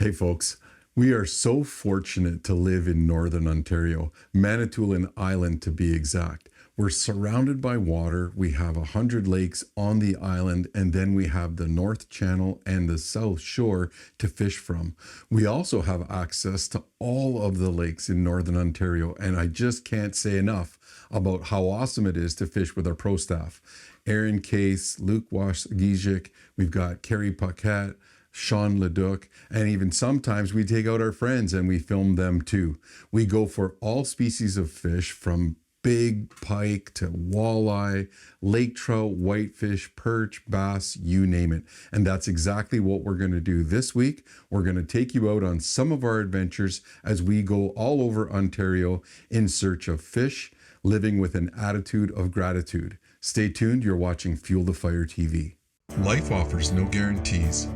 Hey folks, we are so fortunate to live in Northern Ontario, Manitoulin Island to be exact. We're surrounded by water, we have 100 lakes on the island, and then we have the North Channel and the South Shore to fish from. We also have access to all of the lakes in Northern Ontario, and I just can't say enough about how awesome it is to fish with our pro staff. Aaron Case, Luke Wash-Gizik, we've got Kerry Paquette, Sean Leduc, and even sometimes we take out our friends and we film them too. We go for all species of fish from big pike to walleye, lake trout, whitefish, perch, bass, you name it. And that's exactly what we're going to do this week. We're going to take you out on some of our adventures as we go all over Ontario in search of fish, living with an attitude of gratitude. Stay tuned, you're watching Fuel the Fire TV. Life offers no guarantees.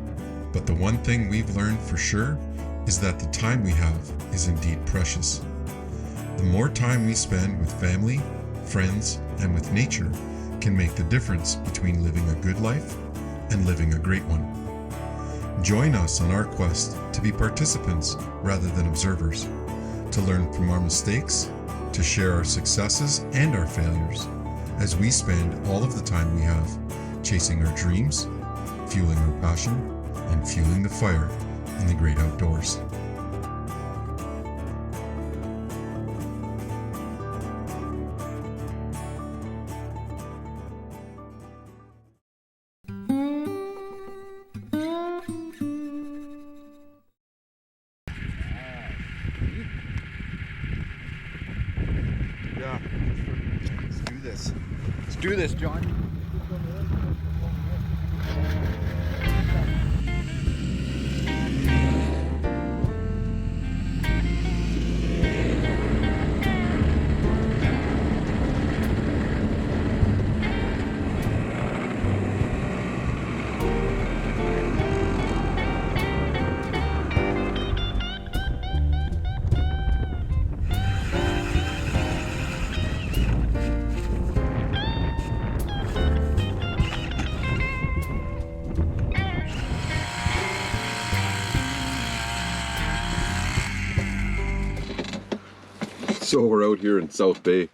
But the one thing we've learned for sure is that the time we have is indeed precious. The more time we spend with family, friends, and with nature can make the difference between living a good life and living a great one. Join us on our quest to be participants rather than observers, to learn from our mistakes, to share our successes and our failures, as we spend all of the time we have chasing our dreams, fueling our passion, and fueling the fire in the great outdoors. Yeah, let's do this. Let's do this, John. So we're out here in South Bay.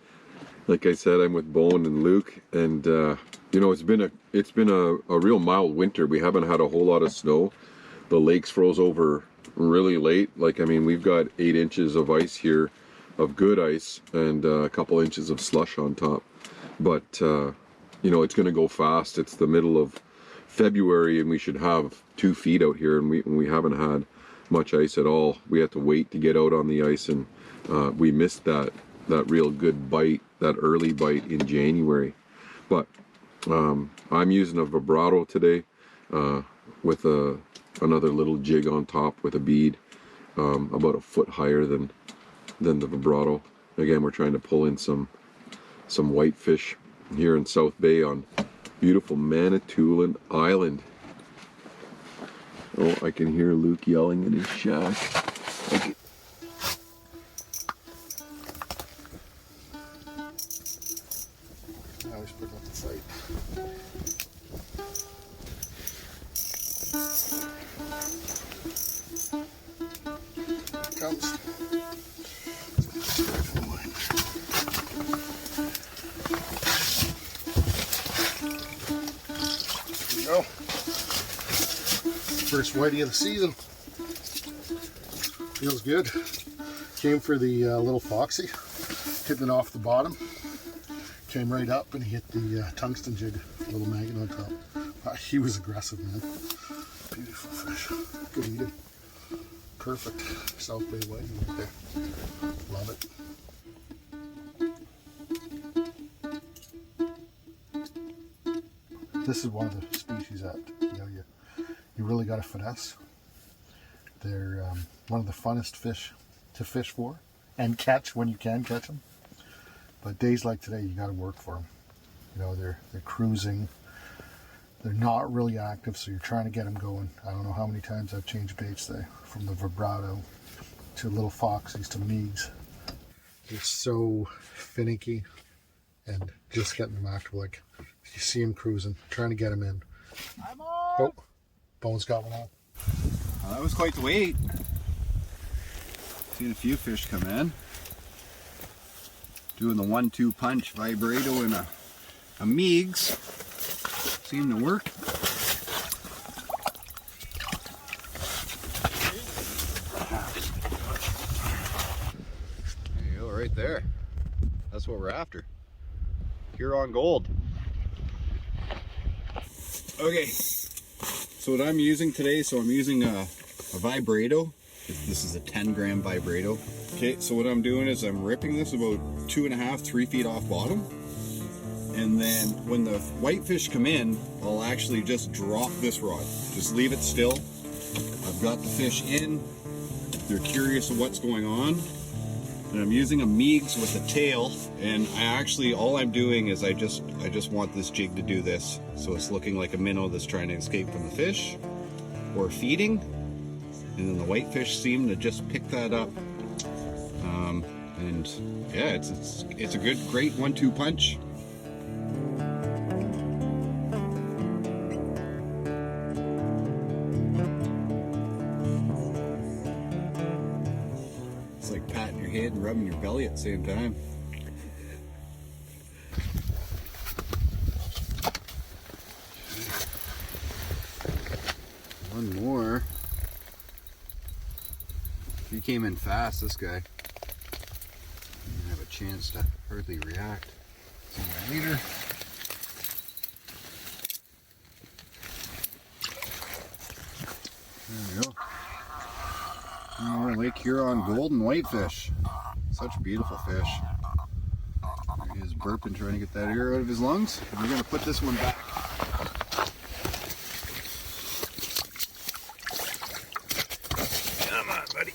Like I said, I'm with Bowen and Luke, and you know, it's been a real mild winter. We haven't had a whole lot of snow. The lakes froze over really late. Like, I mean, we've got 8 inches of ice here, of good ice, and a couple inches of slush on top. But you know, it's going to go fast. It's the middle of February, and we should have 2 feet out here, and we haven't had much ice at all. We had to wait to get out on the ice, and we missed that real good bite, that early bite in January. But I'm using a vibrato today with another little jig on top with a bead about a foot higher than the vibrato. Again, we're trying to pull in some whitefish here in South Bay on beautiful Manitoulin Island. Oh, I can hear Luke yelling in his shack. I always put up the sight. Comes. Here we go. First whitey of the season. Feels good. Came for the little foxy, hitting it off the bottom. Came right up and he hit the tungsten jig, little maggot on top. He was aggressive, man. Beautiful fish. Good eating. Perfect South Bay whiting right there. Love it. This is one of the species that you really got to finesse. They're one of the funnest fish to fish for and catch when you can catch them. But days like today, you got to work for them. You know, they're cruising. They're not really active, so you're trying to get them going. I don't know how many times I've changed baits there, from the vibrato to little foxies to meads. They're so finicky and just getting them active. Like, you see them cruising, trying to get them in. I'm on. Oh, Bone's got one on. That was quite the wait. Seen a few fish come in. Doing the 1-2 punch vibrato and a Meigs. Seemed to work. There you go, right there. That's what we're after. Huron gold. Okay, so what I'm using today, I'm using a vibrato. This is a 10-gram vibrato. Okay, so what I'm doing is I'm ripping this about 2.5, 3 feet off bottom. And then when the whitefish come in, I'll actually just drop this rod. Just leave it still. I've got the fish in. They're curious of what's going on. And I'm using a Meigs with a tail. And all I'm doing is I just want this jig to do this. So it's looking like a minnow that's trying to escape from the fish or feeding. And then the whitefish seem to just pick that up. And yeah, it's a great 1-2 punch. It's like patting your head and rubbing your belly at the same time. One more. He came in fast, this guy. Didn't have a chance to hardly react. See you later. There we go. More Lake Huron golden whitefish. Such beautiful fish. He is burping, trying to get that air out of his lungs. And we're going to put this one back. Come on, buddy.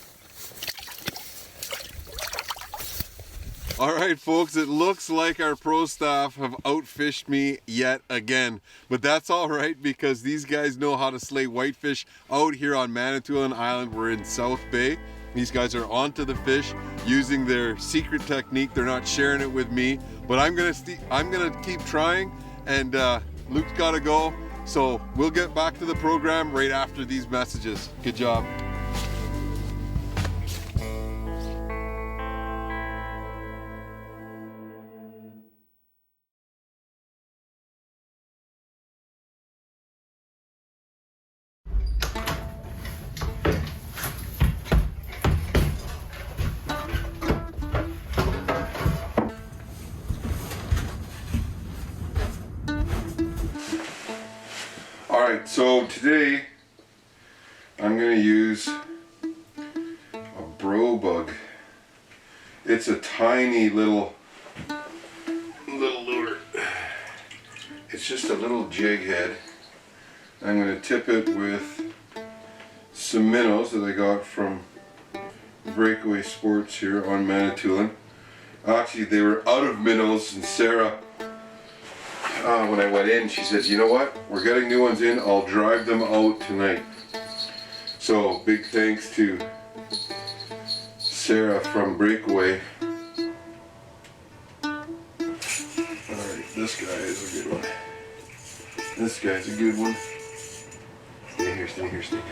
All right, folks, it looks like our pro staff have outfished me yet again. But that's all right, because these guys know how to slay whitefish out here on Manitoulin Island. We're in South Bay. These guys are onto the fish using their secret technique. They're not sharing it with me, but I'm gonna keep trying, and Luke's gotta go. So we'll get back to the program right after these messages. Good job. Alright, so today I'm going to use a bro bug. It's a tiny little lure. It's just a little jig head. I'm going to tip it with some minnows that I got from Breakaway Sports here on Manitoulin. Actually, they were out of minnows, and Sarah, when I went in, she said, you know what, we're getting new ones in, I'll drive them out tonight. So big thanks to Sarah from Breakaway. Alright, this guy is a good one. This guy's a good one. Stay here, stay here, stay here.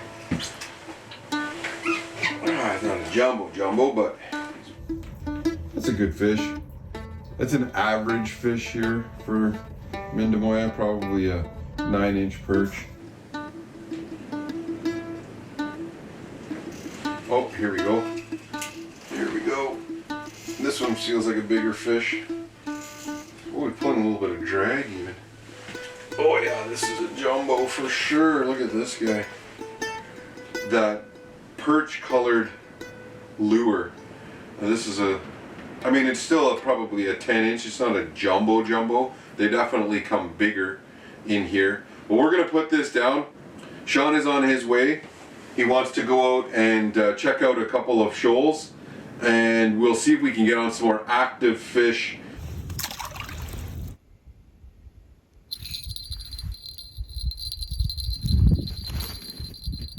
It's not a jumbo, but that's a good fish. That's an average fish here for Mindemoya, probably a 9-inch perch. Oh, here we go. Here we go. This one feels like a bigger fish. Oh, we're pulling a little bit of drag even. Oh yeah, this is a jumbo for sure. Look at this guy. That perch colored lure. Now this is it's still probably a 10-inch. It's not a jumbo. They definitely come bigger in here. But we're going to put this down. Sean is on his way. He wants to go out and check out a couple of shoals. And we'll see if we can get on some more active fish.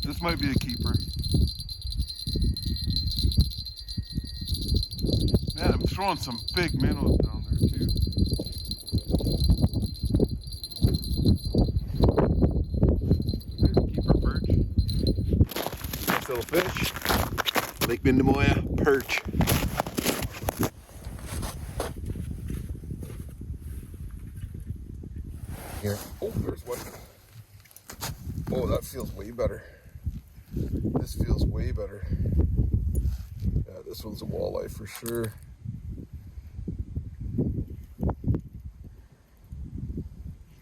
This might be a keeper. Man, I'm throwing some big minnows down there too. Keeper perch. little fish. Lake Mindemoya, perch. Here. Oh, there's one. Oh, that feels way better. This feels way better. Yeah, this one's a walleye for sure.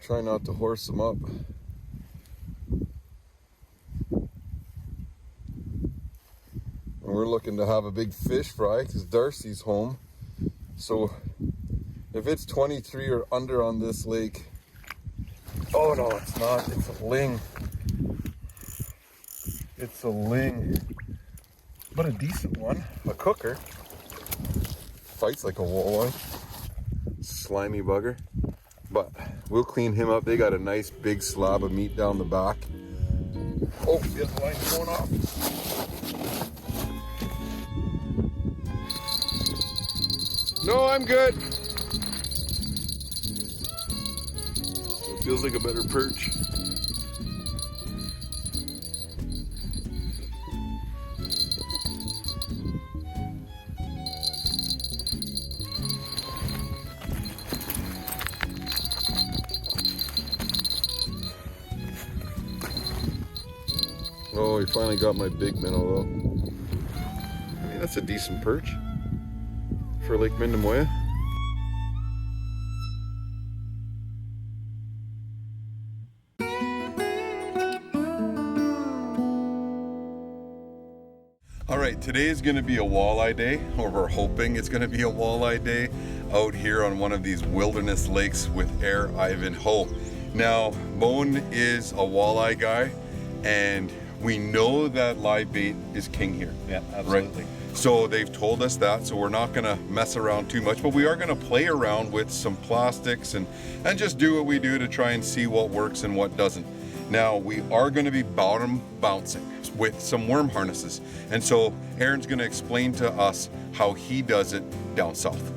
Try not to horse them up. And we're looking to have a big fish fry because Darcy's home. So if it's 23 or under on this lake, oh no, it's not. It's a ling. It's a ling. But a decent one. A cooker. Fights like a walleye. Slimy bugger. But we'll clean him up. They got a nice big slab of meat down the back. Oh, the other line's going off. No, I'm good. It feels like a better perch. Oh, he finally got my big minnow though. I mean, that's a decent perch for Lake Mindemoya. All right, today is going to be a walleye day, or we're hoping it's going to be a walleye day out here on one of these wilderness lakes with Air Ivanhoe. Now, Moan is a walleye guy, and we know that live bait is king here. Yeah, absolutely. Right? So they've told us that, so we're not gonna mess around too much, but we are gonna play around with some plastics and just do what we do to try and see what works and what doesn't. Now, we are gonna be bottom bouncing with some worm harnesses. And so Aaron's gonna explain to us how he does it down south.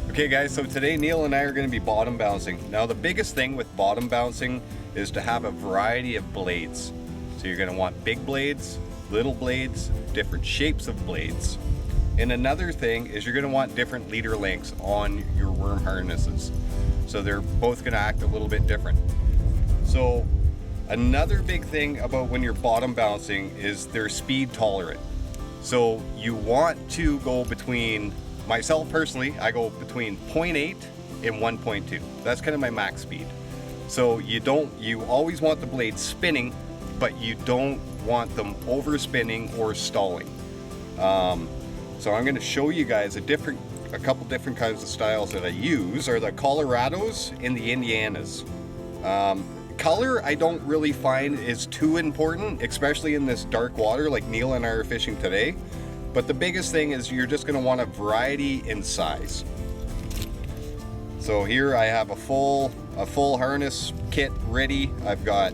Okay guys, so today Neil and I are going to be bottom bouncing. Now the biggest thing with bottom bouncing is to have a variety of blades. So you're going to want big blades, little blades, different shapes of blades. And another thing is you're going to want different leader lengths on your worm harnesses. So they're both going to act a little bit different. So another big thing about when you're bottom bouncing is they're speed tolerant. So you want to go between, myself personally, I go between 0.8 and 1.2. That's kind of my max speed. So you always want the blades spinning, but you don't want them overspinning or stalling. So I'm going to show you guys a couple different kinds of styles that I use are the Colorados and the Indianas. Color I don't really find is too important, especially in this dark water like Neil and I are fishing today. But the biggest thing is you're just going to want a variety in size. So here I have a full harness kit ready. I've got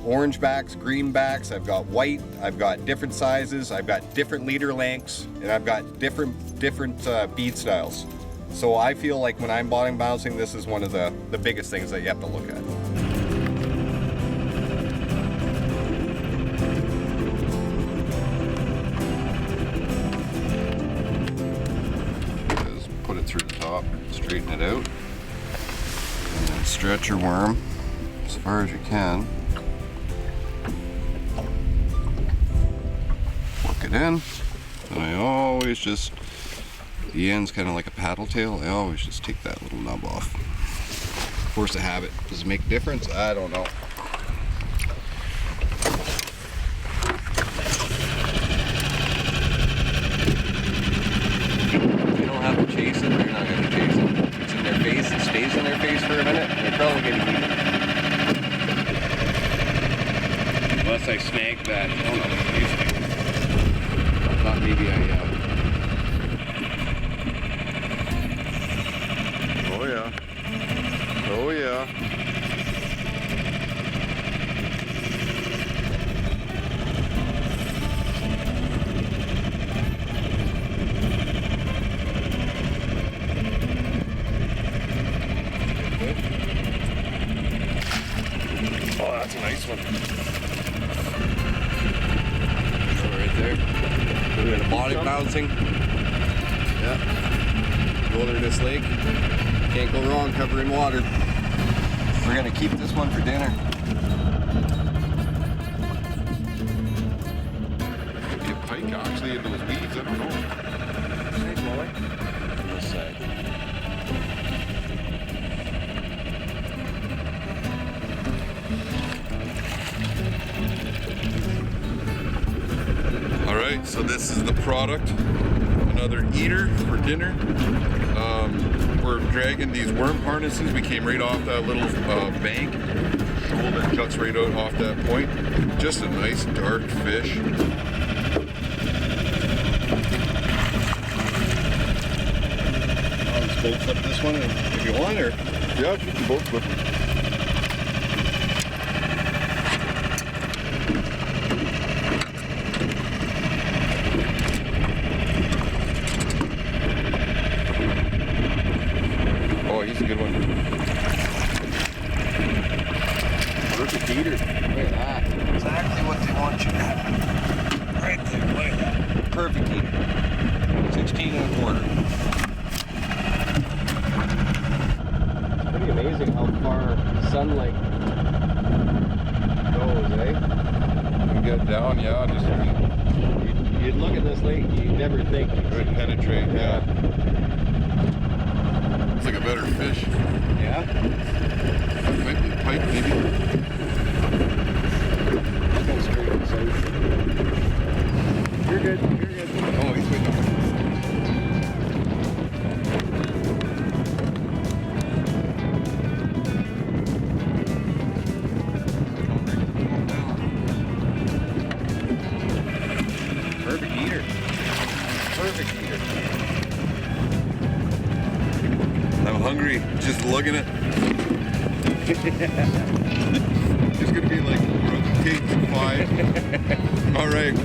orange backs, green backs, I've got white, I've got different sizes, I've got different leader lengths, and I've got different bead styles. So I feel like when I'm bottom bouncing, this is one of the biggest things that you have to look at. Put it through the top, straighten it out, and then stretch your worm as far as you can. Work it in, and I always just, the end's kind of like a paddle tail, I always just take that little nub off. Force of habit. Does it make a difference? I don't know. If you don't have to chase it, you're not going to chase it. If it's in their face, it stays in their face for a minute, they're probably going to eat it. Unless I snag that, I don't know, I thought maybe Oh yeah. Oh yeah. Oh, that's a nice one. bottom bouncing. Yeah. Wilderness Lake. Can't go wrong covering water. We're gonna keep this one for dinner. Maybe a pike actually in those weeds, I don't know. Hey, boy. On this side. All right, so this is the product. Another eater for dinner. We're dragging these worm harnesses. We came right off that little bank. Shoal that juts right out off that point. Just a nice dark fish. I'll just boat flip this one if you want, or Yeah, you can both flip them. Oh, he's a good one. Perfect eater. Look at that. Exactly what they want you to have. Right there, look at that. Perfect eater. 16 and a quarter. It's pretty amazing how far sunlight goes, eh? You get down, yeah, just You'd look at this lake, you'd never think you'd right, penetrate, yeah. It's like a better fish. Yeah? That might be a pike, maybe. Go straight south. You're good, you're good. Oh, he's way down. Perfect eater. Perfect eater. I'm hungry, just looking at it. It's gonna be like cake 5. All right.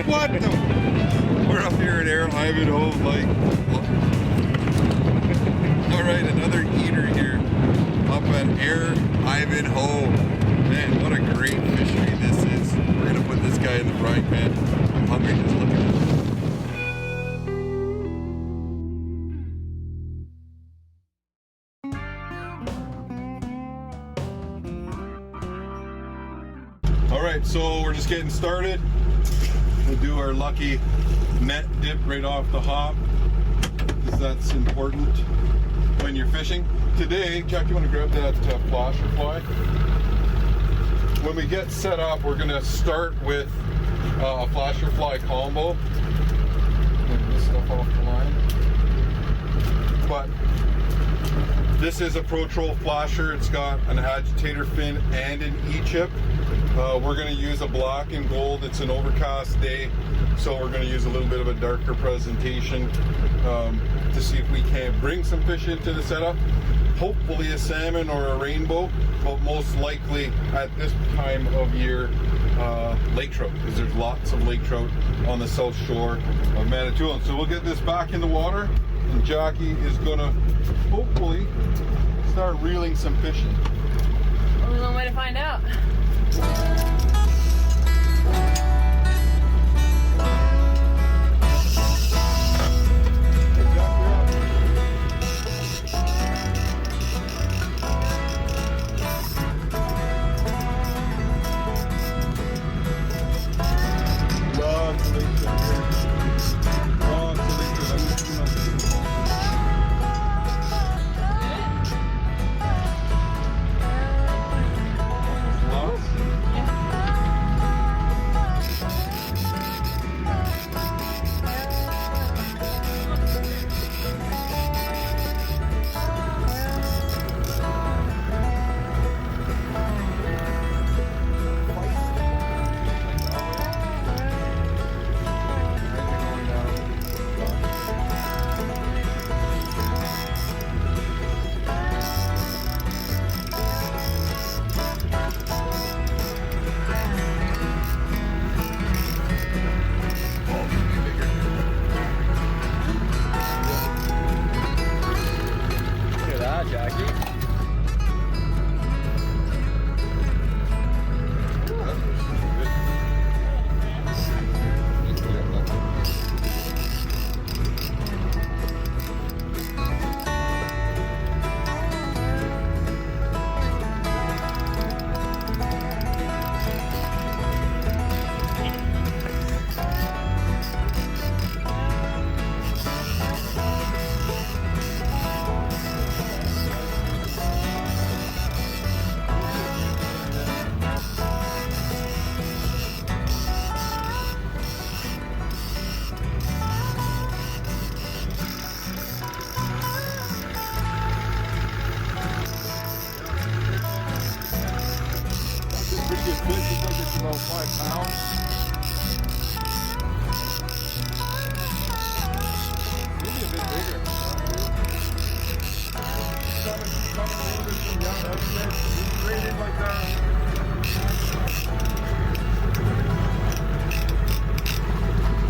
What the? We're up here at Air Ivanhoe, like. All right, another eater here up at Air Ivanhoe. Man, what a great fishery this is. We're gonna put this guy in the frying pan. I'm hungry just looking at it. All right, so we're just getting started. We'll do our lucky net dip right off the hop, because that's important when you're fishing. Today, Jack, you want to grab that flasher fly? When we get set up, we're going to start with a flasher fly combo. Get this stuff off the line. But this is a Pro Troll flasher. It's got an agitator fin and an E-chip. We're going to use a black and gold. It's an overcast day, so we're going to use a little bit of a darker presentation to see if we can bring some fish into the setup. Hopefully a salmon or a rainbow, but most likely at this time of year, lake trout, because there's lots of lake trout on the south shore of Manitoulin. So we'll get this back in the water, and Jackie is going to hopefully start reeling some fish in. Only one way to find out. pounds. Maybe a bit bigger. Coming a little bit from young outfit. Just rated like that.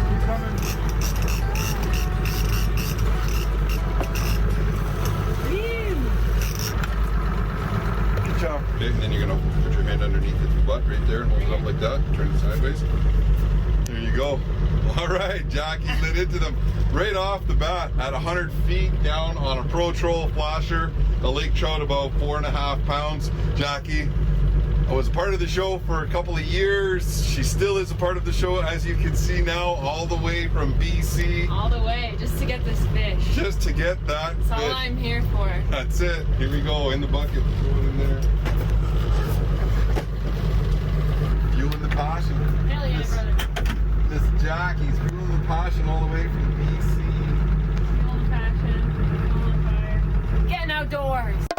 Keep coming. Good job. Okay, and then you're gonna put your hand underneath the butt right there and hold it up like that. Turn it sideways. There you go. All right, Jackie lit into them right off the bat at 100 feet down on a Pro Troll flasher. A lake trout about 4.5 pounds. Jackie was a part of the show for a couple of years. She still is a part of the show, as you can see now, all the way from BC. All the way, just to get this fish. Just to get that That's all fish. I'm here for. That's it. Here we go, in the bucket. Throw it in there. Fueling the passion. Hell yeah, brother. This Jackie's fueling the passion all the way from BC. Full passion, full fire. Getting outdoors.